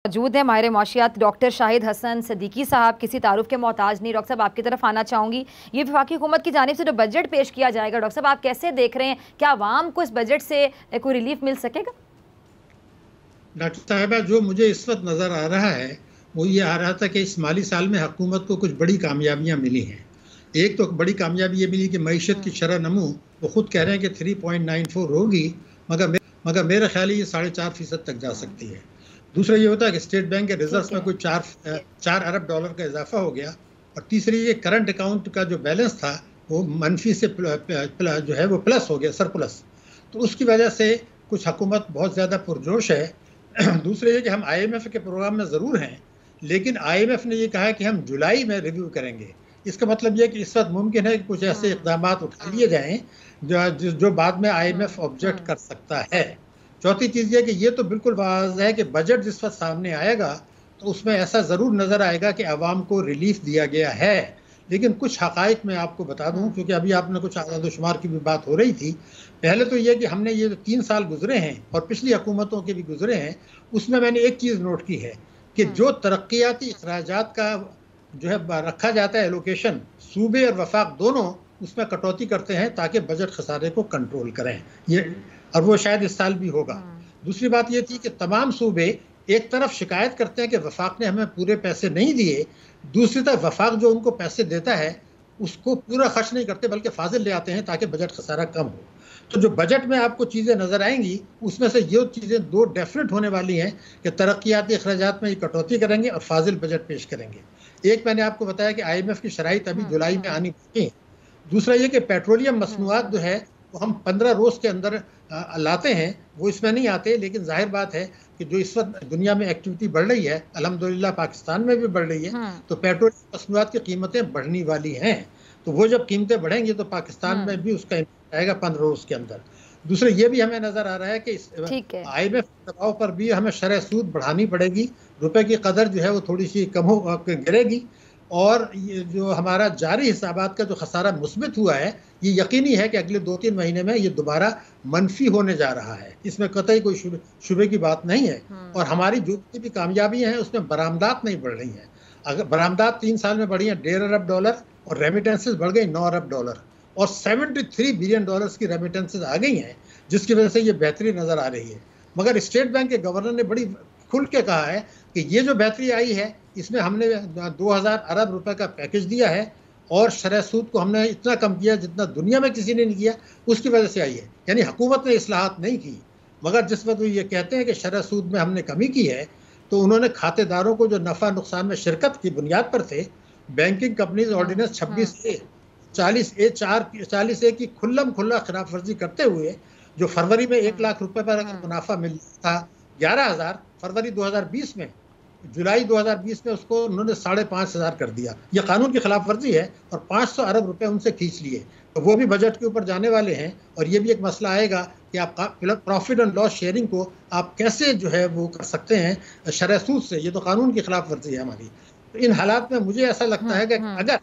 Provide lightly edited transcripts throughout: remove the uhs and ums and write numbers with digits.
मौजूद है माहिर मौशियात डॉक्टर शाहिद हसन सदीकी साहब। किसी तारुफ के मोहताज नहीं। डॉक्टर साहब, आपकी तरफ आना चाहूँगी। ये वफाकी हुकूमत की जानिब से जो बजट पेश किया जाएगा, डॉक्टर साहब आप कैसे देख रहे हैं? क्या आवाम को इस बजट से कोई रिलीफ मिल सकेगा? डॉक्टर साहबा, जो मुझे इस वक्त नज़र आ रहा है वो ये आ रहा था कि इस माली साल में हुकूमत को कुछ बड़ी कामयाबियाँ मिली हैं। एक तो बड़ी कामयाबी ये मिली कि मईशत की शरह नमू वो खुद कह रहे हैं कि 3.94 होगी, मगर मेरे ख्याल ये 4.5% तक जा सकती है। दूसरा ये होता है कि स्टेट बैंक के रिजर्व में कोई 4 अरब डॉलर का इजाफा हो गया। और तीसरी ये करंट अकाउंट का जो बैलेंस था वो मनफी से जो है वो प्लस हो गया, सरप्लस। तो उसकी वजह से कुछ हुकूमत बहुत ज़्यादा पुरजोश है। दूसरे ये कि हम IMF के प्रोग्राम में ज़रूर हैं, लेकिन IMF ने ये कहा है कि हम जुलाई में रिव्यू करेंगे। इसका मतलब ये कि इस वक्त मुमकिन है कि कुछ ऐसे इक़दाम उठा लिए जाएँ जो बाद में IMF ऑब्जेक्ट कर सकता है। चौथी चीज़ ये कि ये तो बिल्कुल वाज़ेह है कि बजट जिस वक्त सामने आएगा तो उसमें ऐसा ज़रूर नज़र आएगा कि आवाम को रिलीफ दिया गया है। लेकिन कुछ हक़ाइक़ मैं आपको बता दूं, क्योंकि अभी आपने कुछ आदाद-ओ-शुमार की भी बात हो रही थी। पहले तो ये कि हमने ये 3 साल गुजरे हैं और पिछली हुकूमतों के भी गुजरे हैं, उसमें मैंने एक चीज़ नोट की है कि जो तरक्याती अखराजात का जो है रखा जाता है एलोकेशन, सूबे और वफाक दोनों उसमें कटौती करते हैं ताकि बजट खसारे को कंट्रोल करें। ये और वो शायद इस साल भी होगा। दूसरी बात ये थी कि तमाम सूबे एक तरफ शिकायत करते हैं कि वफाक ने हमें पूरे पैसे नहीं दिए, दूसरी तरफ वफाक जो उनको पैसे देता है उसको पूरा खर्च नहीं करते बल्कि फाजिल ले आते हैं ताकि बजट खसारा कम हो। तो जो बजट में आपको चीज़ें नज़र आएंगी उसमें से ये चीज़ें दो डेफिनेट होने वाली हैं कि तरक्याती अखराजात में ये कटौती करेंगे और फाजिल बजट पेश करेंगे। एक मैंने आपको बताया कि IMF की शराइत अभी जुलाई में आनी चाहिए। दूसरा ये कि पेट्रोलियम मसनूआत जो है वो हम 15 रोज़ के अंदर लाते हैं, वो इसमें नहीं आते। लेकिन जाहिर बात है कि जो इस वक्त दुनिया में एक्टिविटी बढ़ रही है, अल्हम्दुलिल्लाह पाकिस्तान में भी बढ़ रही है, तो पेट्रोलियम मसनूआत की कीमतें बढ़ने वाली हैं। तो वो जब कीमतें बढ़ेंगी तो पाकिस्तान में भी उसका इम्पैक्ट आएगा 15 रोज़ के अंदर। दूसरे ये भी हमें नज़र आ रहा है कि IMF के दबाव पर भी हमें शरह सूद बढ़ानी पड़ेगी, रुपए की कदर जो है वो थोड़ी सी कम हो गिरेगी। और ये जो हमारा जारी हिसाबात का जो खसारा मुस्बित हुआ है, ये यकीनी है कि अगले 2-3 महीने में ये दोबारा मनफी होने जा रहा है। इसमें कतई कोई शुबे की बात नहीं है। और हमारी जो भी कामयाबियां हैं उसमें बरामदात नहीं बढ़ रही हैं। अगर बरामदात 3 साल में बढ़ी हैं 1.5 अरब डॉलर और रेमिटेंसेज बढ़ गई 9 अरब डॉलर और 73 बिलियन डॉलर्स की रेमिटेंसेज आ गई हैं, जिसकी वजह से ये बेहतरी नज़र आ रही है। मगर स्टेट बैंक के गवर्नर ने बड़ी खुल के कहा है कि ये जो बेहतरी आई है इसमें हमने 2000 अरब रुपए का पैकेज दिया है और शरह सूद को हमने इतना कम किया जितना दुनिया में किसी ने नहीं किया, उसकी वजह से आई है। यानी हुकूमत ने इस्लाहात नहीं की। मगर जिस वक्त ये कहते हैं कि शरह सूद में हमने कमी की है, तो उन्होंने खातेदारों को जो नफ़ा नुकसान में शिरकत की बुनियाद पर थे, बैंकिंग कंपनीज ऑर्डिनेंस 40A की खुल्लम खुल्ला खिलाफ वर्जी करते हुए जो फरवरी में 1 लाख रुपए पर अगर मुनाफा मिलता था 11,000 फरवरी 2020 में, जुलाई 2020 में उसको उन्होंने 5,500 कर दिया। यह कानून की खिलाफ वर्जी है और 500 अरब रुपए उनसे खींच लिए। तो वो भी बजट के ऊपर जाने वाले हैं। और ये भी एक मसला आएगा कि आप प्रॉफिट एंड लॉस शेयरिंग को आप कैसे जो है वो कर सकते हैं शरह सूद से। ये तो कानून की खिलाफ वर्जी है हमारी। तो इन हालात में मुझे ऐसा लगता है कि अगर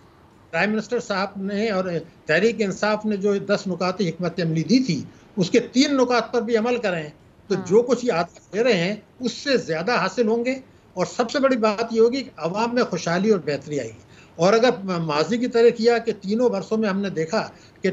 प्राइम मिनिस्टर साहब ने और तहरीक इंसाफ ने जो 10 नुकात हिकमत अमली दी थी उसके 3 नुकात पर भी अमल करें तो जो कुछ ये आदेश दे रहे हैं उससे ज़्यादा हासिल होंगे। और सबसे बड़ी बात ये होगी कि अवाम में खुशहाली और बेहतरी आएगी। और अगर माजी की तरह किया कि तीनों वर्षों में हमने देखा कि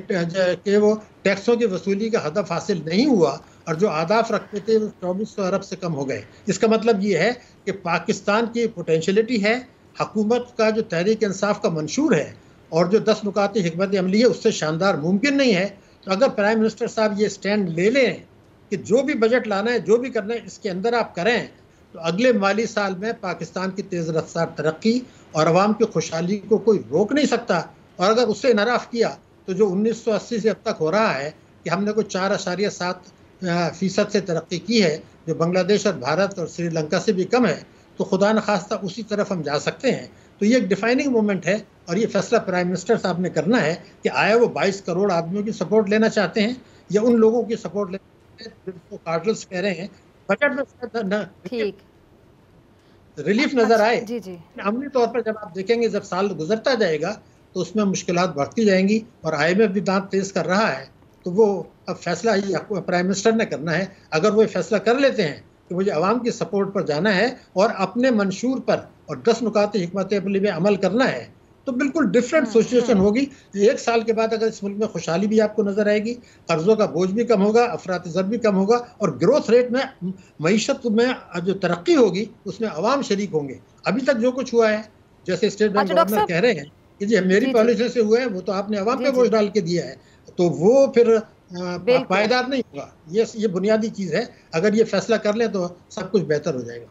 वो टैक्सों की वसूली का हदफ हासिल नहीं हुआ और जो आदाफ रखते थे वो 2400 अरब से कम हो गए, इसका मतलब ये है कि पाकिस्तान की पोटेंशलिटी है, हुकूमत का जो तहरीक इंसाफ का मंशूर है और जो 10 नुकाती हिकमत अमली है उससे शानदार मुमकिन नहीं है। तो अगर प्राइम मिनिस्टर साहब ये स्टैंड ले लें कि जो भी बजट लाना है, जो भी करना है, इसके अंदर आप करें, तो अगले माली साल में पाकिस्तान की तेज़ रफ्तार तरक्की और अवाम की खुशहाली को कोई रोक नहीं सकता। और अगर उससे इनराफ किया तो जो 1980 से अब तक हो रहा है कि हमने कोई 4.7% से तरक्की की है, जो बांग्लादेश और भारत और श्रीलंका से भी कम है, तो खुदा न खास्ता उसी तरफ हम जा सकते हैं। तो ये एक डिफाइनिंग मोमेंट है और ये फैसला प्राइम मिनिस्टर साहब ने करना है कि आया वो 22 करोड़ आदमियों की सपोर्ट लेना चाहते हैं या उन लोगों की सपोर्ट लेना जिनको कार्डल्स कह रहे हैं। बजट में रिलीफ नजर आए। अमली तौर पर जब आप देखेंगे जब साल गुजरता जाएगा तो उसमें मुश्किलात बढ़ती जाएंगी और IMF भी दांत तेज कर रहा है। तो वो अब फैसला प्राइम मिनिस्टर ने करना है। अगर वो फैसला कर लेते हैं कि मुझे अवाम की सपोर्ट पर जाना है और अपने मंशूर पर और 10 नुकात हिकमत अमली में अमल करना है, तो बिल्कुल डिफरेंट सिचुएशन होगी। 1 साल के बाद अगर इस मुल्क में खुशहाली भी आपको नजर आएगी, कर्जों का बोझ भी कम होगा, अफरात ज़र भी कम होगा, और ग्रोथ रेट में, मईशत में जो तरक्की होगी उसमें अवाम शरीक होंगे। अभी तक जो कुछ हुआ है, जैसे स्टेट बैंक गवर्नर कह रहे हैं कि जी मेरी पॉलिसी से हुआ है, वो तो आपने अवाम पे बोझ डाल के दिया है, तो वो फिर पायदार नहीं होगा। ये बुनियादी चीज़ है। अगर ये फैसला कर ले तो सब कुछ बेहतर हो जाएगा।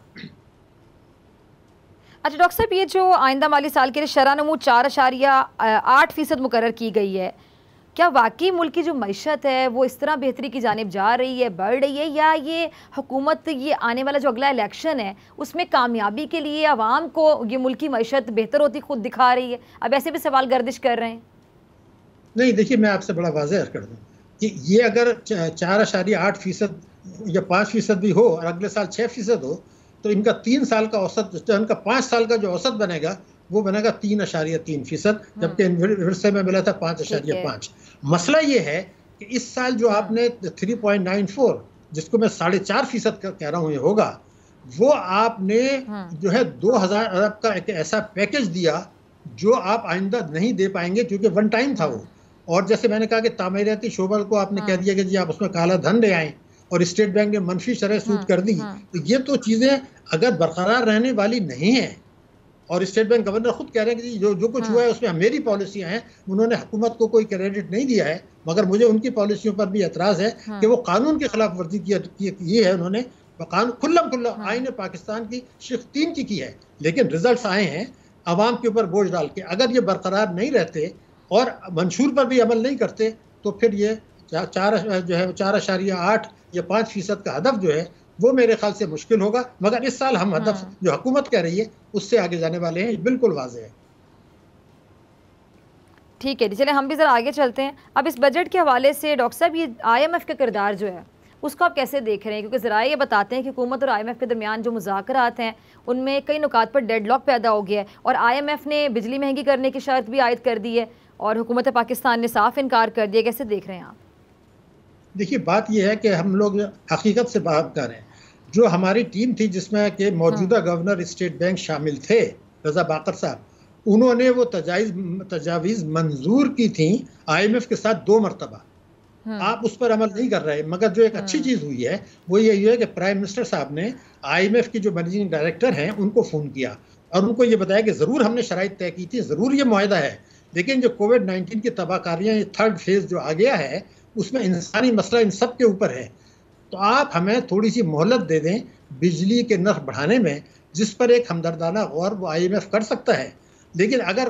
अच्छा डॉक्टर साहब, ये जो आइंदा माली साल के लिए शरह नमू 4.8% मुकर्रर की गई है, क्या वाकई मुल्क की जो मईशत है वो इस तरह बेहतरी की जानिब जा रही है, बढ़ रही है, या ये हुकूमत ये आने वाला जो अगला इलेक्शन है उसमें कामयाबी के लिए आवाम को ये मुल्क की मईशत बेहतर होती खुद दिखा रही है? अब ऐसे भी सवाल गर्दिश कर रहे हैं। नहीं, देखिए मैं आपसे बड़ा वाज़ेह कर दूँ कि ये अगर 4.8% या 5% भी हो और अगले साल 6% हो, तो इनका 3 साल का औसत, इनका 5 साल का जो औसत बनेगा वो बनेगा 3.3%, जबकि विरसे में मिला था 5.5। मसला ये है कि इस साल जो आपने 3.94, जिसको मैं 4.5% कह रहा हूँ ये होगा, वो आपने जो है 2000 अरब का एक ऐसा पैकेज दिया जो आप आइंदा नहीं दे पाएंगे, क्योंकि वन टाइम था वो। और जैसे मैंने कहा कि तामीराती शोबा को आपने कह दिया कि जी आप उसमें काला धन ले आए, और स्टेट बैंक ने मनफी शरह सूद कर दी, तो ये तो चीज़ें अगर बरकरार रहने वाली नहीं है, और स्टेट बैंक गवर्नर खुद कह रहे हैं कि जो कुछ हुआ है उसमें मेरी पॉलिसियां हैं, उन्होंने हुकूमत को कोई क्रेडिट नहीं दिया है, मगर मुझे उनकी पॉलिसियों पर भी एतराज़ है कि वो कानून की खिलाफ वर्जी की है। उन्होंने खुल्ला आईन पाकिस्तान की शिक 3 की है, लेकिन रिजल्ट आए हैं अवाम के ऊपर बोझ डाल के। अगर ये बरकरार नहीं रहते और मंशूर पर भी अमल नहीं करते, तो फिर ये 4.8 या 5% का हदफ जो है वो मेरे ख्याल से मुश्किल होगा। मगर इस साल हम हदफ जो हुकूमत कह रही है उससे आगे जाने वाले हैं, बिल्कुल वाज़ेह है। ठीक है जी, चले हम भी ज़रा आगे चलते हैं। अब इस बजट के हवाले से डॉक्टर साहब, ये IMF का किरदार जो है उसको आप कैसे देख रहे हैं? क्योंकि ज़रा ये बताते हैं कि हुकूमत और IMF के दरमियान जो मुज़ाकरात हैं उनमें कई नुकात पर डेडलॉक पैदा हो गया है, और IMF ने बिजली महंगी करने की शर्त भी आयद कर दी है और हुकूमत पाकिस्तान ने साफ इनकार कर दिया। कैसे देख रहे हैं आप? देखिए बात यह है कि हम लोग हकीकत से बात कर रहे हैं। जो हमारी टीम थी जिसमें कि मौजूदा गवर्नर स्टेट बैंक शामिल थे, रजा बाकर साहब, उन्होंने वो तजावीज़ मंजूर की थी IMF के साथ 2 मरतबा। आप उस पर अमल नहीं कर रहे, मगर जो एक अच्छी चीज़ हुई है वो यही है कि प्राइम मिनिस्टर साहब ने IMF की जो मैनेजिंग डायरेक्टर हैं उनको फ़ोन किया और उनको ये बताया कि ज़रूर हमने शराइत तय की थी, ज़रूर ये मुआहदा है, लेकिन जो कोविड-19 की तबाहकारियाँ, ये 3rd फेज़ जो आ गया है उसमें इंसानी मसला इन सब के ऊपर है, तो आप हमें थोड़ी सी मोहलत दे दें बिजली के नर्ख बढ़ाने में, जिस पर एक हमदर्दाना गौर वो IMF कर सकता है। लेकिन अगर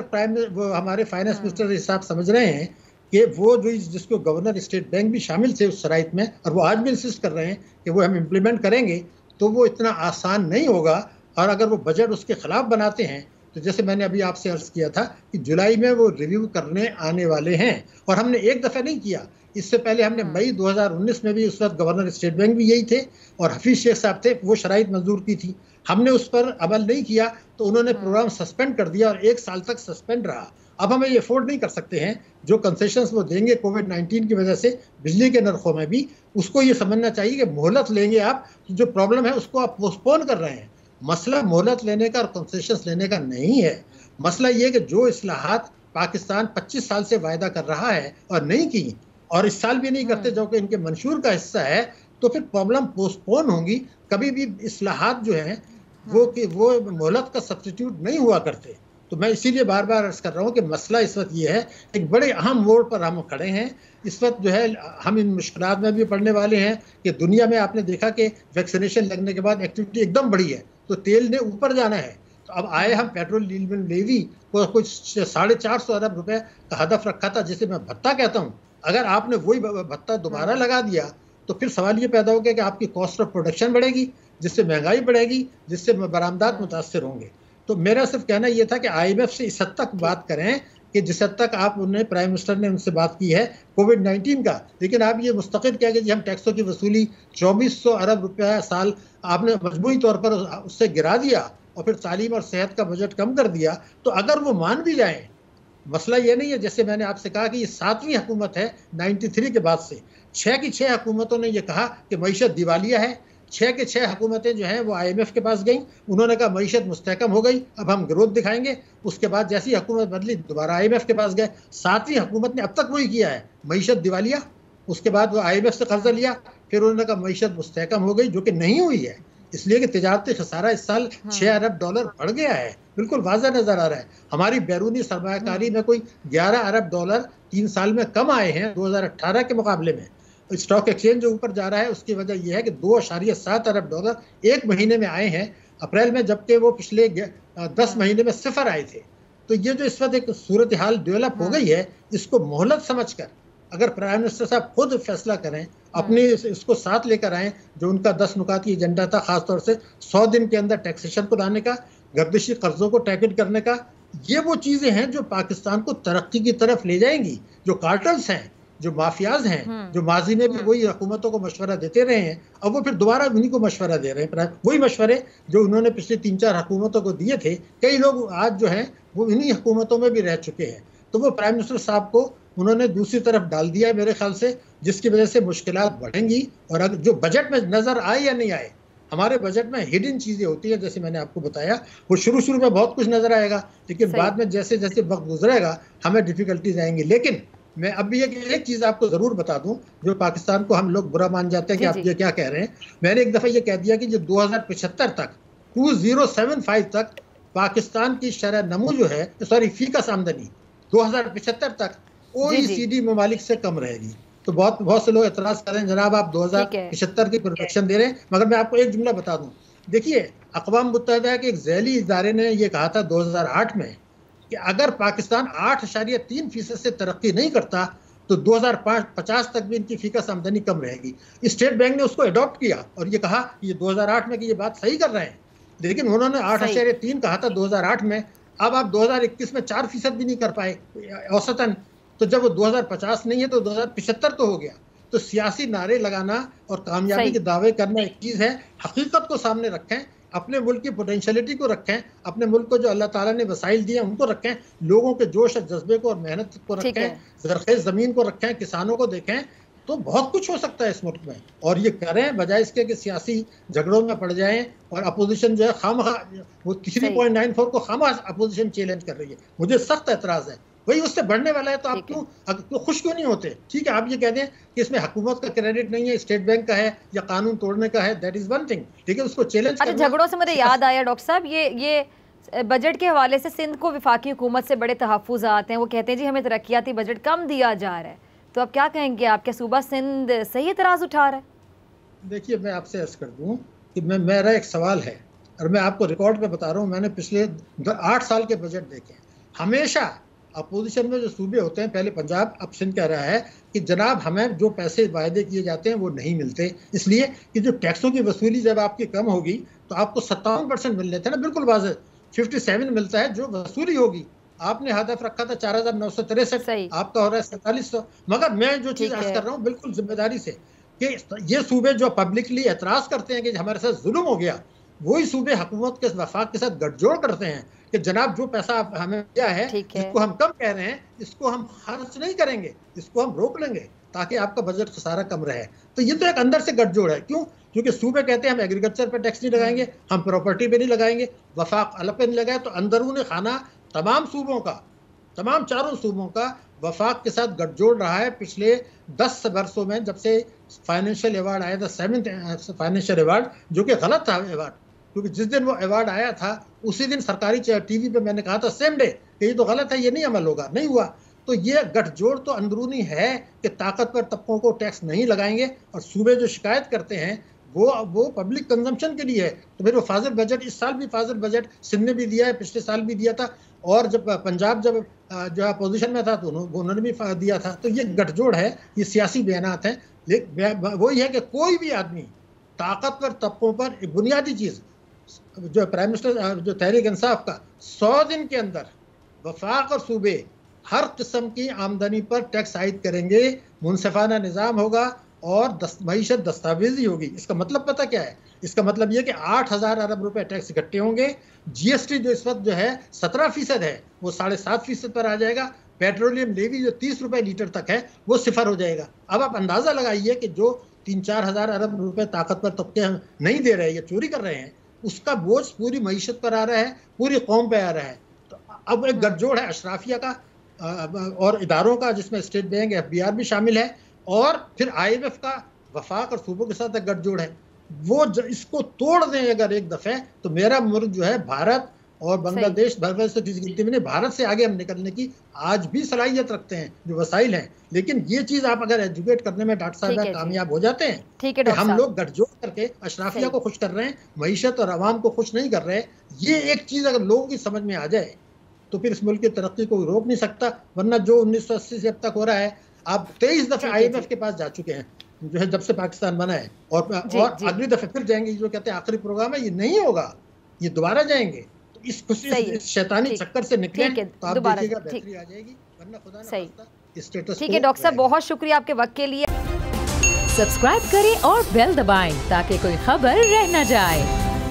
वो हमारे फाइनेंस मिनिस्टर साहब समझ रहे हैं कि वो जो जिसको गवर्नर स्टेट बैंक भी शामिल थे उस शराइत में, और वो आज भी इंसिस्ट कर रहे हैं कि वो हम इम्प्लीमेंट करेंगे, तो वो इतना आसान नहीं होगा। और अगर वो बजट उसके खिलाफ बनाते हैं, तो जैसे मैंने अभी आपसे अर्ज किया था कि जुलाई में वो रिव्यू करने आने वाले हैं, और हमने एक दफ़ा नहीं किया, इससे पहले हमने मई 2019 में भी, उस वक्त गवर्नर स्टेट बैंक भी यही थे और हफीज शेख साहब थे, वो शराइत मंजूर की थी, हमने उस पर अमल नहीं किया, तो उन्होंने प्रोग्राम सस्पेंड कर दिया और 1 साल तक सस्पेंड रहा। अब हम ये अफोर्ड नहीं कर सकते हैं, जो कंसेशंस वो देंगे कोविड-19 की वजह से बिजली के नरखों में भी, उसको ये समझना चाहिए कि मोहलत लेंगे आप, जो प्रॉब्लम है उसको आप पोस्टपोन कर रहे हैं। मसला मोहलत लेने का और कंसेशंस लेने का नहीं है, मसला ये कि जो इस्लाहात पाकिस्तान 25 साल से वायदा कर रहा है और नहीं की, और इस साल भी नहीं करते, जो कि इनके मंशूर का हिस्सा है, तो फिर प्रॉब्लम पोस्टपोन होंगी। कभी भी इस्लाहात जो हैं वो मोहलत का सब्स्टिट्यूट नहीं हुआ करते। तो मैं इसीलिए बार बार अर्ज कर रहा हूँ कि मसला इस वक्त ये है, एक बड़े अहम मोड़ पर हम खड़े हैं इस वक्त। जो है हम इन मुश्किलात में भी पड़ने वाले हैं कि दुनिया में आपने देखा कि वैक्सीनेशन लगने के बाद एक्टिविटी एकदम बढ़ी है, तो तेल ने ऊपर जाना है। तो अब आए हम पेट्रोल लेवी को कुछ 450 अरब रुपए का हदफ रखा था, जिसे मैं भत्ता कहता हूँ। अगर आपने वही भत्ता दोबारा लगा दिया, तो फिर सवाल ये पैदा हो गया कि आपकी कॉस्ट ऑफ प्रोडक्शन बढ़ेगी, जिससे महंगाई बढ़ेगी, जिससे बरामदात मुतासर होंगे। तो मेरा सिर्फ कहना यह था कि IMF से इस हद तक बात करें कि जिस हद तक आप उन्हें प्राइम मिनिस्टर ने उनसे बात की है कोविड-19 का, लेकिन आप ये मुस्तकिल कह कि हम टैक्सों की वसूली 2400 अरब रुपया साल आपने मजबूरी तौर पर उससे गिरा दिया, और फिर तालीम और सेहत का बजट कम कर दिया। तो अगर वो मान भी जाएं, मसला ये नहीं है, जैसे मैंने आपसे कहा कि ये 7वीं हुकूमत है 93 के बाद से, 6 की 6 हुकूमतों ने ये कहा कि मईशत दिवालिया है, 6 के 6 हुकूमतें जो हैं वो IMF के पास गई, उन्होंने कहा मईशत मुस्तहकम हो गई, अब हम ग्रोथ दिखाएंगे। उसके बाद जैसी हुकूमत बदली दोबारा IMF के पास गए, 7वीं हुकूमत ने अब तक वही किया है, मईशत दिवालिया। उसके बाद वो IMF से कर्जा लिया, फिर उन्होंने कहा मईशत मुस्तहकम हो गई, जो कि नहीं हुई है, इसलिए कि तिजारती खसारा इस साल $6 अरब बढ़ गया है, बिल्कुल वाज़ह नजर आ रहा है। हमारी बैरूनी सरमायाकारी में कोई $11 अरब 3 साल में कम आए हैं 2018 के मुकाबले में। स्टॉक एक्सचेंज जो ऊपर जा रहा है उसकी वजह यह है कि $2.7 अरब एक महीने में आए हैं अप्रैल में, जबकि वो पिछले 10 महीने में सिफर आए थे। तो ये जो इस वक्त एक सूरत हाल डेवलप हो गई है, इसको मोहलत समझकर अगर प्राइम मिनिस्टर साहब खुद फैसला करें, अपने इसको साथ लेकर आए, जो उनका 10 नुकाती एजेंडा था, खासतौर से 100 दिन के अंदर टैक्सेशन को लाने का, गर्दिशी कर्जों को टैकल करने का, ये वो चीजें हैं जो पाकिस्तान को तरक्की की तरफ ले जाएंगी। जो कार्टल्स हैं, जो माफियाज हैं, जो माजी में भी वही हुकूमतों को मशवरा देते रहे हैं, अब वो फिर दोबारा उन्हीं को मशवरा दे रहे हैं, वही मशवरे जो उन्होंने पिछले 3-4 हुकूमतों को दिए थे। कई लोग आज जो हैं वो इन्हीं हुकूमतों में भी रह चुके हैं। तो वो प्राइम मिनिस्टर साहब को उन्होंने दूसरी तरफ डाल दिया है मेरे ख्याल से, जिसकी वजह से मुश्किलात बढ़ेंगी। और अगर जो बजट में नजर आए या नहीं आए, हमारे बजट में हिडन चीजें होती है, जैसे मैंने आपको बताया, वो शुरू में बहुत कुछ नजर आएगा, लेकिन बाद में जैसे जैसे वक्त गुजरेगा हमें डिफिकल्टीज आएंगी। लेकिन मैं अभी एक चीज आपको जरूर बता दूं, जो पाकिस्तान को हम लोग बुरा मान जाते हैं कि आप ये क्या कह रहे हैं। मैंने एक दफा ये कह दिया कि जो 2075 तक 2075 तक पाकिस्तान की शरह नमू जो है, सॉरी फीकस आमदनी 2075 तक OECD ममालिक से कम रहेगी। तो बहुत से लोग एतराज कर रहे हैं, जनाब आप 2075 की प्रोजेक्शन दे रहे हैं, मगर मैं आपको एक जुमला बता दूं। देखिए, अक़वाम मुत्तहिदा के एक ज़ैली इदारे ने यह कहा था 2008 में कि अगर पाकिस्तान 8.3% से तरक्की नहीं करता तो 2050 तक भी इनकी फीकस आमदनी कम रहेगी। स्टेट बैंक ने उसको अडॉप्ट किया और ये कहा ये 2008 में कि ये बात सही कर रहे हैं, लेकिन उन्होंने 8.3 कहा था 2008 में। अब आप 2021 में 4% भी नहीं कर पाए औसतन, तो जब वो 2050 नहीं है तो 2075 तो हो गया। तो सियासी नारे लगाना और कामयाबी के दावे करना एक चीज़ है, हकीकत को सामने रखें, अपने मुल्क की पोटेंशियलिटी को रखें, अपने मुल्क को जो अल्लाह ताला ने वसाइल दिए उनको रखें, लोगों के जोश और जज्बे को और मेहनत को रखें, ज़रख़ेज़ ज़मीन को रखें, किसानों को देखें, तो बहुत कुछ हो सकता है इस मुल्क में। और ये करें बजाय इसके कि सियासी झगड़ों में पड़ जाएं। और अपोजिशन जो है खामखा वो 3.94 को खामखा अपोजिशन चैलेंज कर रही है, मुझे सख्त एतराज़ है। वही उससे बढ़ने वाला है, तो आप क्यों खुश क्यों नहीं होते? ठीक है, आप ये कह दें कि इसमें हुकूमत का क्रेडिट नहीं है, स्टेट बैंक का है या कानून तोड़ने का है, दैट इज वन थिंग, ठीक है, उसको चैलेंज करना। झगड़ों से मुझे याद आया डॉक्टर साहब, ये बजट के हवाले से सिंध को वफाकी हुकूमत से बड़े तहफ़्फ़ुज़ आते हैं। वो कहते हैं जी हमें तरक्याती बजट कम दिया जा रहा है, तो अब क्या कहेंगे आप, क्या सूबा सिंध सही एतराज़ उठा रहा है? देखिए, मैं आपसे अर्ज़ कर दूँ कि मेरा एक सवाल है और मैं आपको रिकॉर्ड पे बता रहा हूँ, मैंने पिछले 8 साल के बजट देखे, हमेशा अपोजिशन में जो सूबे होते हैं, पहले पंजाब अब सिंध कह रहा है कि जनाब हमें जो पैसे वायदे किए जाते हैं वो नहीं मिलते, इसलिए कि जो टैक्सों की वसूली जब आपकी कम होगी तो आपको 57% मिलने थे ना, बिल्कुल वाज़ेह 57 मिलता है जो वसूली होगी। आपने हदफ रखा था 4963, आपका हो रहा है 4700। मगर मैं जो चीज़ अर्ज कर रहा हूँ बिल्कुल जिम्मेदारी से कि ये सूबे जो पब्लिकली एतराज़ करते हैं कि हमारे साथ जुल्म हो गया, वही सूबे हुकूमत के वफाक के साथ गठजोड़ करते हैं कि जनाब जो पैसा हमें दिया है जिसको हम कम कह रहे हैं, इसको हम खर्च नहीं करेंगे, इसको हम रोक लेंगे ताकि आपका बजट खसारा कम रहे। तो ये तो एक अंदर से गठजोड़ है। क्यों? क्योंकि सूबे कहते हैं हम एग्रीकल्चर पे टैक्स नहीं लगाएंगे, हम प्रॉपर्टी पे नहीं लगाएंगे, वफाक अलग पे नहीं लगाए। तो अंदरून खाना तमाम सूबों का, तमाम चारों सूबों का वफाक के साथ गठजोड़ रहा है पिछले 10 वर्षों में, जब से फाइनेंशियल अवार्ड आया था, 7th फाइनेंशियल अवार्ड, जो कि गलत था अवार्ड, क्योंकि जिस दिन वो अवार्ड आया था उसी दिन सरकारी टीवी पे मैंने कहा था सेम डे कि ये तो गलत है, ये नहीं अमल होगा, नहीं हुआ। तो ये गठजोड़ तो अंदरूनी है कि ताकतवर तबकों को टैक्स नहीं लगाएंगे, और सूबे जो शिकायत करते हैं वो पब्लिक कंजम्पशन के लिए है। तो फिर वो फाजिल बजट, इस साल भी फाजिल बजट सिंध ने भी दिया है, पिछले साल भी दिया था, और जब पंजाब जब जो अपोजिशन में था तो उन्होंने भी दिया था। तो ये गठजोड़ है, ये सियासी बयानात हैं। लेकिन वही है कि कोई भी आदमी ताकतवर तबकों पर एक बुनियादी चीज़, जो प्राइम मिनिस्टर जो तहरीक इंसाफ का 100 दिन के अंदर वफाक और सूबे हर किस्म की आमदनी पर टैक्स आयद करेंगे, मुनसिफाना निज़ाम होगा और मईशत दस्तावेजी होगी। इसका मतलब पता क्या है? इसका मतलब यह कि 8,000 अरब रुपए टैक्स इकट्ठे होंगे। GST जो इस वक्त जो है 17% है, वो 7.5% पर आ जाएगा। पेट्रोलियम लेवी जो 30 रुपए लीटर तक है वो 0 हो जाएगा। अब आप अंदाज़ा लगाइए कि जो 3-4 हज़ार अरब रुपए ताकतवर तबके नहीं दे रहे, ये चोरी कर रहे हैं, उसका बोझ पूरी मईशत पर आ रहा है, पूरी कौम पे आ रहा है। तो अब एक गठजोड़ है अशराफिया का और इदारों का, जिसमें स्टेट बैंक, FBI भी शामिल है, और फिर IMF का वफाक और सूबों के साथ एक गठजोड़ है। वो इसको तोड़ दें अगर एक दफे, तो मेरा मुल्क जो है, भारत और बांग्लादेश, बांग्लादेश से किसी गिनती में नहीं, भारत से आगे हम निकलने की आज भी सलाहियत रखते हैं, जो वसाइल हैं। लेकिन ये चीज आप अगर एजुकेट करने में डॉक्टर साहब कामयाब हो जाते हैं, ठीक है, कि हम लोग गठजोड़ करके अशराफिया को खुश कर रहे हैं, मईशत और आवाम को खुश नहीं कर रहे, ये एक चीज अगर लोगों की समझ में आ जाए तो फिर इस मुल्क की तरक्की को रोक नहीं सकता। वरना जो 1980 से अब तक हो रहा है, आप 23 दफे IMF के पास जा चुके हैं, जो है जब से पाकिस्तान बना है, और अगली दफे फिर जाएंगे, जो कहते हैं आखिरी प्रोग्राम है, ये नहीं होगा, ये दोबारा जाएंगे। तो इस शैतानी चक्कर से निकले तो आप देखिएगा बेहतरी आ जाएगी, वरना खुदा ना खास्ता स्टेटस। ठीक है डॉक्टर साहब, बहुत शुक्रिया आपके वक्त के लिए। सब्सक्राइब करें और बेल दबाएं ताकि कोई खबर रह न जाए।